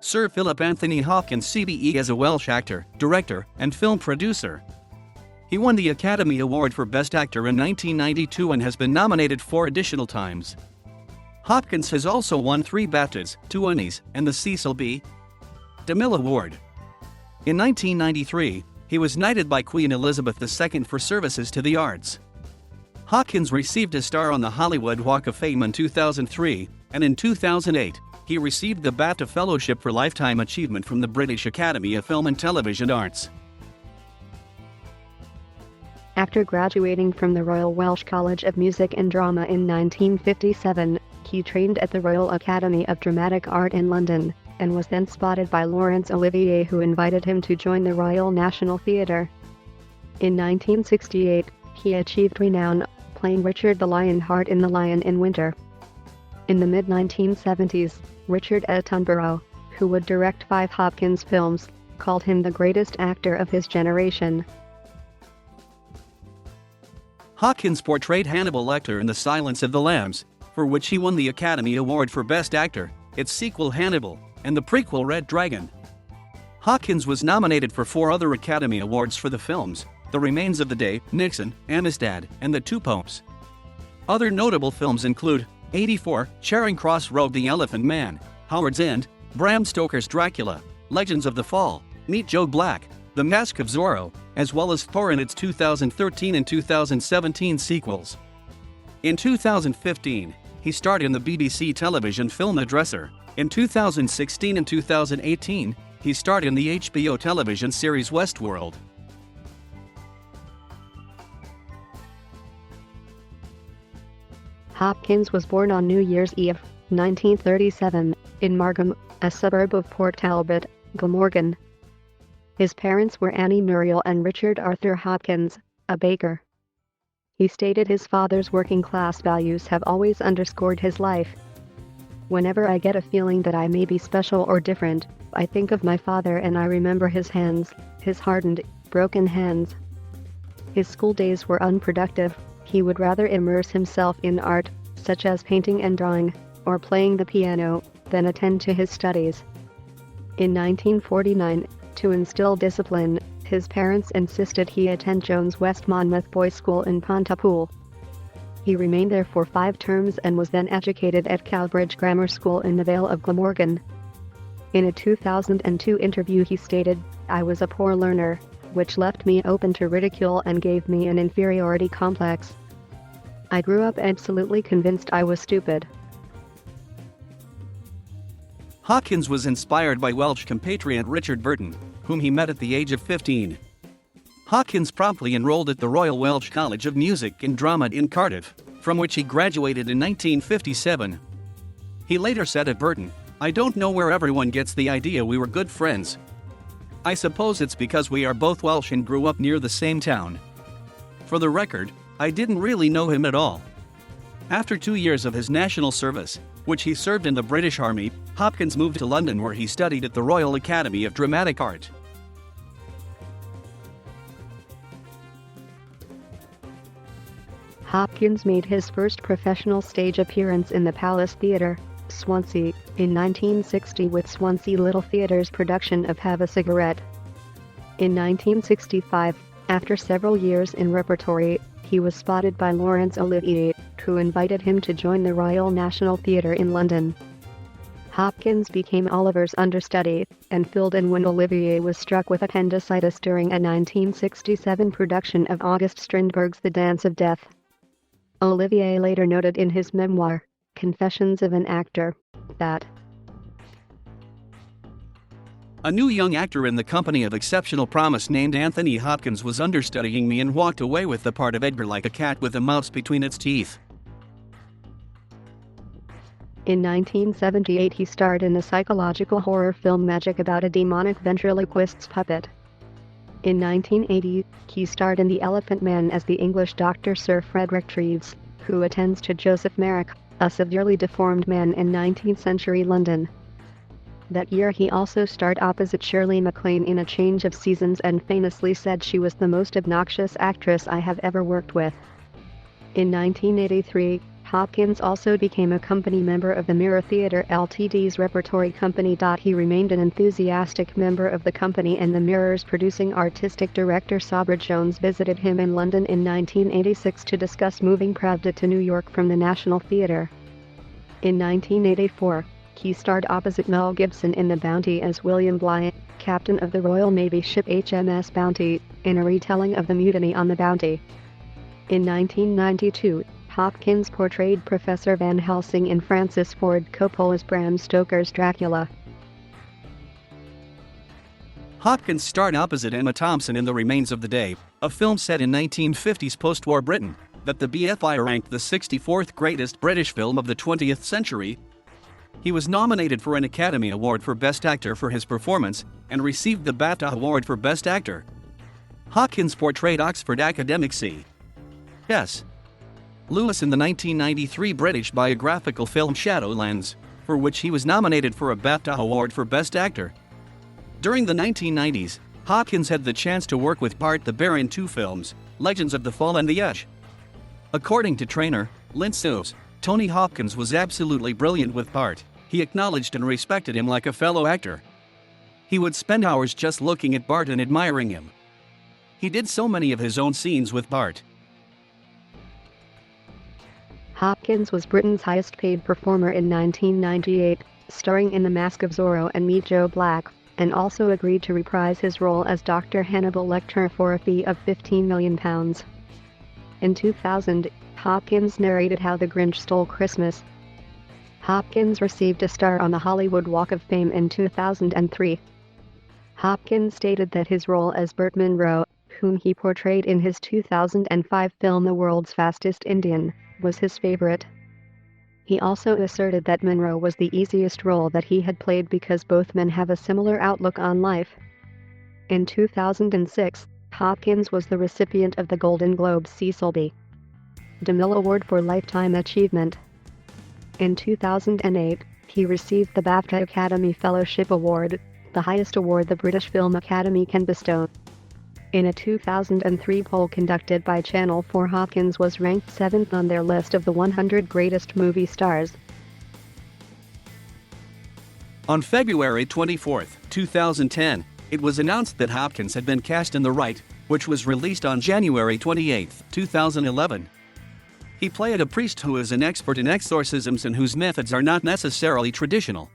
Sir Philip Anthony Hopkins CBE is a Welsh actor, director, and film producer. He won the Academy Award for Best Actor in 1992 and has been nominated 4 additional times. Hopkins has also won 3 BAFTAs, 2 Emmys, and the Cecil B. DeMille Award. In 1993, he was knighted by Queen Elizabeth II for services to the arts. Hopkins received a star on the Hollywood Walk of Fame in 2003, and in 2008, he received the BAFTA Fellowship for Lifetime Achievement from the British Academy of Film and Television Arts. After graduating from the Royal Welsh College of Music and Drama in 1957, he trained at the Royal Academy of Dramatic Art in London, and was then spotted by Laurence Olivier, who invited him to join the Royal National Theatre. In 1968, he achieved renown, playing Richard the Lionheart in The Lion in Winter. In the mid-1970s, Richard Attenborough, who would direct 5 Hopkins films, called him the greatest actor of his generation. Hopkins portrayed Hannibal Lecter in The Silence of the Lambs, for which he won the Academy Award for Best Actor, its sequel Hannibal, and the prequel Red Dragon. Hopkins was nominated for 4 other Academy Awards for the films, The Remains of the Day, Nixon, Amistad, and The Two Popes. Other notable films include 84, Charing Cross Road, The Elephant Man, Howard's End, Bram Stoker's Dracula, Legends of the Fall, Meet Joe Black, The Mask of Zorro, as well as Thor in its 2013 and 2017 sequels. In 2015, he starred in the BBC television film The Dresser. In 2016 and 2018, he starred in the HBO television series Westworld. Hopkins was born on New Year's Eve, 1937, in Margam, a suburb of Port Talbot, Glamorgan. His parents were Annie Muriel and Richard Arthur Hopkins, a baker. He stated his father's working-class values have always underscored his life. Whenever I get a feeling that I may be special or different, I think of my father and I remember his hands, his hardened, broken hands. His school days were unproductive. He would rather immerse himself in art, such as painting and drawing, or playing the piano, than attend to his studies. In 1949, to instill discipline, his parents insisted he attend Jones West Monmouth Boys' School in Pontypool. He remained there for 5 terms and was then educated at Cowbridge Grammar School in the Vale of Glamorgan. In a 2002 interview he stated, "I was a poor learner, which left me open to ridicule and gave me an inferiority complex. I grew up absolutely convinced I was stupid." Hopkins was inspired by Welsh compatriot Richard Burton, whom he met at the age of 15. Hopkins promptly enrolled at the Royal Welsh College of Music and Drama in Cardiff, from which he graduated in 1957. He later said of Burton, "I don't know where everyone gets the idea we were good friends. I suppose it's because we are both Welsh and grew up near the same town. For the record, I didn't really know him at all." After 2 years of his national service, which he served in the British Army, Hopkins moved to London where he studied at the Royal Academy of Dramatic Art. Hopkins made his first professional stage appearance in the Palace Theatre, Swansea, in 1960 with Swansea Little Theatre's production of Have a Cigarette. In 1965, after several years in repertory, he was spotted by Laurence Olivier, who invited him to join the Royal National Theatre in London. Hopkins became Oliver's understudy, and filled in when Olivier was struck with appendicitis during a 1967 production of August Strindberg's The Dance of Death. Olivier later noted in his memoir, Confessions of an Actor, that a new young actor in the company of exceptional promise named Anthony Hopkins was understudying me and walked away with the part of Edgar like a cat with a mouse between its teeth. In 1978 he starred in the psychological horror film Magic about a demonic ventriloquist's puppet. In 1980, he starred in The Elephant Man as the English doctor Sir Frederick Treves, who attends to Joseph Merrick, a severely deformed man in 19th century London. That year he also starred opposite Shirley MacLaine in A Change of Seasons and famously said she was the most obnoxious actress I have ever worked with. In 1983, Hopkins also became a company member of the Mirror Theatre Ltd's repertory company. He remained an enthusiastic member of the company, and the Mirror's producing artistic director Sabra Jones visited him in London in 1986 to discuss moving Pravda to New York from the National Theatre. In 1984, he starred opposite Mel Gibson in The Bounty as William Bligh, captain of the Royal Navy ship HMS Bounty, in a retelling of the mutiny on the Bounty. In 1992, Hopkins portrayed Professor Van Helsing in Francis Ford Coppola's Bram Stoker's Dracula. Hopkins starred opposite Emma Thompson in The Remains of the Day, a film set in 1950s post-war Britain, that the BFI ranked the 64th greatest British film of the 20th century. He was nominated for an Academy Award for Best Actor for his performance, and received the BAFTA Award for Best Actor. Hopkins portrayed Oxford academic C.S. Lewis in the 1993 British biographical film Shadowlands, for which he was nominated for a BAFTA Award for Best Actor. During the 1990s, Hopkins had the chance to work with Bart the Bear in two films, Legends of the Fall and The Edge. According to trainer Lynn Seuss, Tony Hopkins was absolutely brilliant with Bart. He acknowledged and respected him like a fellow actor. He would spend hours just looking at Bart and admiring him. He did so many of his own scenes with Bart. Hopkins was Britain's highest-paid performer in 1998, starring in The Mask of Zorro and Meet Joe Black, and also agreed to reprise his role as Dr. Hannibal Lecter for a fee of £15 million. In 2000, Hopkins narrated How the Grinch Stole Christmas. Hopkins received a star on the Hollywood Walk of Fame in 2003. Hopkins stated that his role as Burt Munro, whom he portrayed in his 2005 film The World's Fastest Indian, was his favorite. He also asserted that Munro was the easiest role that he had played because both men have a similar outlook on life. In 2006, Hopkins was the recipient of the Golden Globe Cecil B. DeMille Award for Lifetime Achievement. In 2008, he received the BAFTA Academy Fellowship Award, the highest award the British Film Academy can bestow. In a 2003 poll conducted by Channel 4, Hopkins was ranked 7th on their list of the 100 greatest movie stars. On February 24, 2010, it was announced that Hopkins had been cast in The Rite, which was released on January 28, 2011. He played a priest who is an expert in exorcisms and whose methods are not necessarily traditional.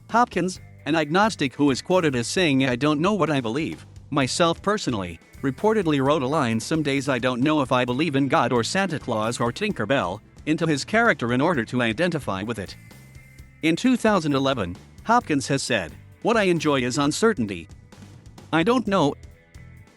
Hopkins, an agnostic who is quoted as saying, "I don't know what I believe. Myself personally," reportedly wrote a line, "Some days I don't know if I believe in God or Santa Claus or Tinker Bell," into his character in order to identify with it. In 2011, Hopkins has said, "What I enjoy is uncertainty. I don't know.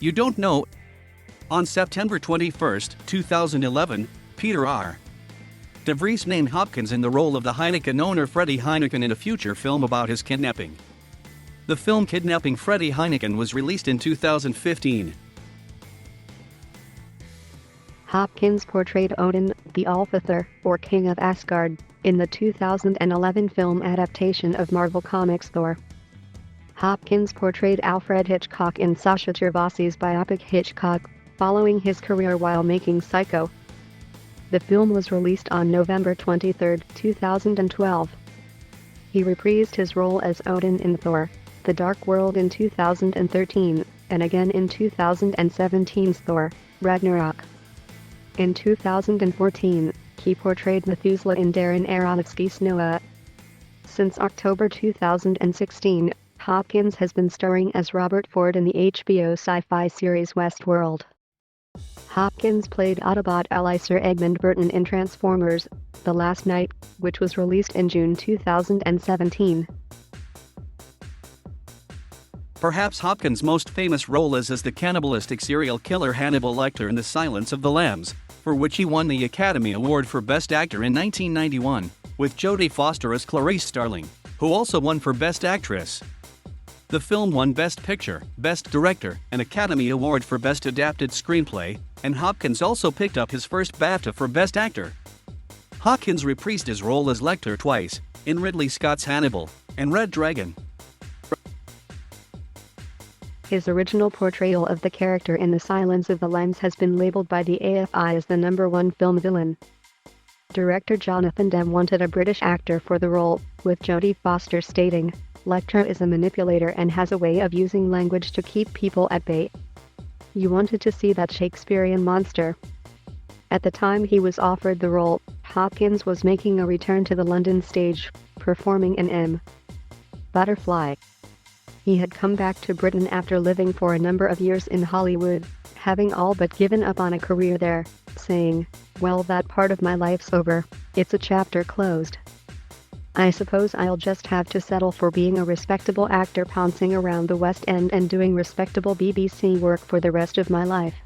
You don't know." On September 21, 2011, Peter R. de Vries named Hopkins in the role of the Heineken owner Freddie Heineken in a future film about his kidnapping. The film Kidnapping Freddie Heineken was released in 2015. Hopkins portrayed Odin, the Alfather, or King of Asgard, in the 2011 film adaptation of Marvel Comics' Thor. Hopkins portrayed Alfred Hitchcock in Sasha Gervasi's biopic Hitchcock, following his career while making Psycho. The film was released on November 23, 2012. He reprised his role as Odin in Thor: The Dark World in 2013, and again in 2017's Thor: Ragnarok. In 2014, he portrayed Methuselah in Darren Aronofsky's Noah. Since October 2016, Hopkins has been starring as Robert Ford in the HBO sci-fi series Westworld. Hopkins played Autobot ally Sir Edmund Burton in Transformers: The Last Knight, which was released in June 2017. Perhaps Hopkins' most famous role is as the cannibalistic serial killer Hannibal Lecter in The Silence of the Lambs, for which he won the Academy Award for Best Actor in 1991, with Jodie Foster as Clarice Starling, who also won for Best Actress. The film won Best Picture, Best Director, and Academy Award for Best Adapted Screenplay, and Hopkins also picked up his first BAFTA for Best Actor. Hopkins reprised his role as Lecter twice, in Ridley Scott's Hannibal and Red Dragon. His original portrayal of the character in The Silence of the Lambs has been labeled by the AFI as the #1 film villain. Director Jonathan Demme wanted a British actor for the role, with Jodie Foster stating, "Lecter is a manipulator and has a way of using language to keep people at bay. You wanted to see that Shakespearean monster." At the time he was offered the role, Hopkins was making a return to the London stage, performing in M. Butterfly. He had come back to Britain after living for a number of years in Hollywood, having all but given up on a career there, saying, "Well, that part of my life's over, it's a chapter closed. I suppose I'll just have to settle for being a respectable actor pouncing around the West End and doing respectable BBC work for the rest of my life."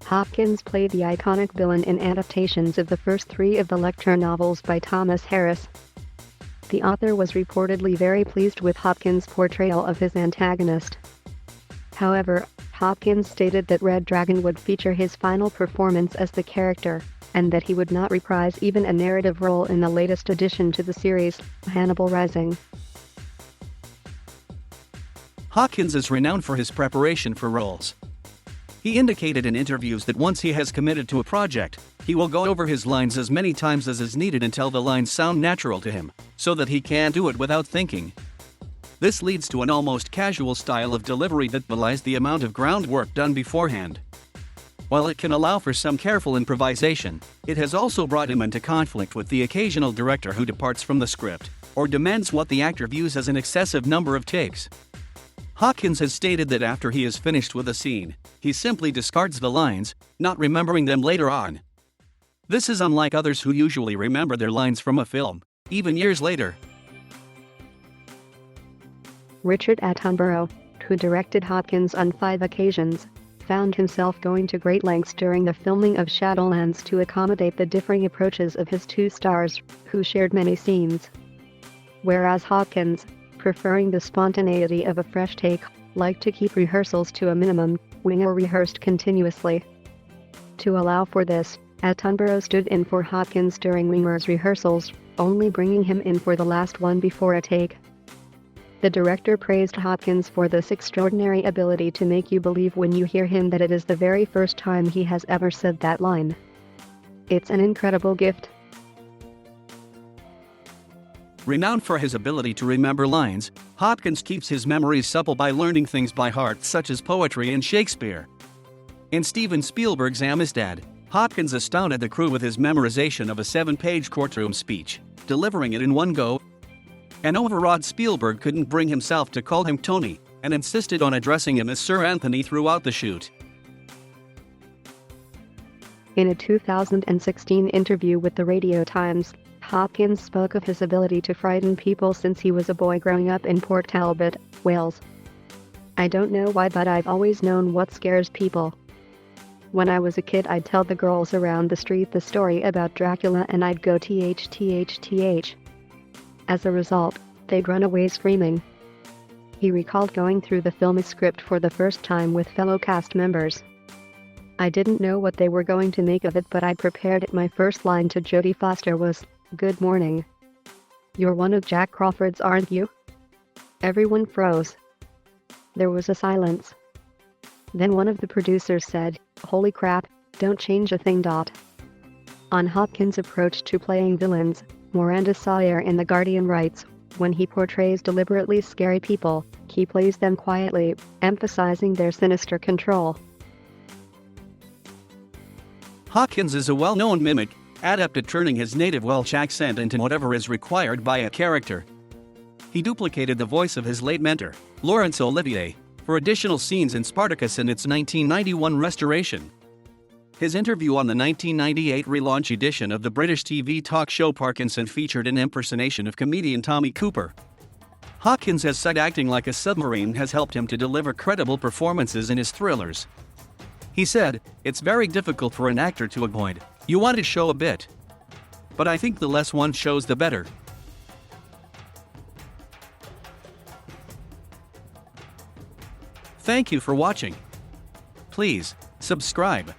Hopkins played the iconic villain in adaptations of the first 3 of the Lecter novels by Thomas Harris. The author was reportedly very pleased with Hopkins' portrayal of his antagonist. However, Hopkins stated that Red Dragon would feature his final performance as the character, and that he would not reprise even a narrative role in the latest addition to the series, Hannibal Rising. Hopkins is renowned for his preparation for roles. He indicated in interviews that once he has committed to a project, he will go over his lines as many times as is needed until the lines sound natural to him, so that he can do it without thinking. This leads to an almost casual style of delivery that belies the amount of groundwork done beforehand. While it can allow for some careful improvisation, it has also brought him into conflict with the occasional director who departs from the script, or demands what the actor views as an excessive number of takes. Hopkins has stated that after he is finished with a scene, he simply discards the lines, not remembering them later on. This is unlike others who usually remember their lines from a film, even years later. Richard Attenborough, who directed Hopkins on 5 occasions, found himself going to great lengths during the filming of Shadowlands to accommodate the differing approaches of his 2 stars, who shared many scenes. Whereas Hopkins, preferring the spontaneity of a fresh take, liked to keep rehearsals to a minimum, Winger rehearsed continuously. To allow for this, Attenborough stood in for Hopkins during Winger's rehearsals, only bringing him in for the last one before a take. The director praised Hopkins for this extraordinary ability to make you believe when you hear him that it is the very first time he has ever said that line. It's an incredible gift. Renowned for his ability to remember lines, Hopkins keeps his memories supple by learning things by heart such as poetry and Shakespeare. In Steven Spielberg's Amistad, Hopkins astounded the crew with his memorization of a 7-page courtroom speech, delivering it in one go. An overawed Spielberg couldn't bring himself to call him Tony, and insisted on addressing him as Sir Anthony throughout the shoot. In a 2016 interview with the Radio Times, Hopkins spoke of his ability to frighten people since he was a boy growing up in Port Talbot, Wales. "I don't know why, but I've always known what scares people. When I was a kid, I'd tell the girls around the street the story about Dracula and I'd go TH. As a result, they'd run away screaming." He recalled going through the film's script for the first time with fellow cast members. "I didn't know what they were going to make of it, but I prepared it. My first line to Jodie Foster was, 'Good morning. You're one of Jack Crawford's, aren't you?' Everyone froze. There was a silence. Then one of the producers said, 'Holy crap, don't change a thing.'" On Hopkins' approach to playing villains, Miranda Sawyer in The Guardian writes, "When he portrays deliberately scary people, he plays them quietly, emphasizing their sinister control." Hopkins is a well-known mimic, adept at turning his native Welsh accent into whatever is required by a character. He duplicated the voice of his late mentor, Laurence Olivier, for additional scenes in Spartacus in its 1991 restoration. His interview on the 1998 relaunch edition of the British TV talk show Parkinson featured an impersonation of comedian Tommy Cooper. Hopkins has said acting like a submarine has helped him to deliver credible performances in his thrillers. He said, "It's very difficult for an actor to avoid. You want to show a bit. But I think the less one shows, the better." Thank you for watching. Please subscribe.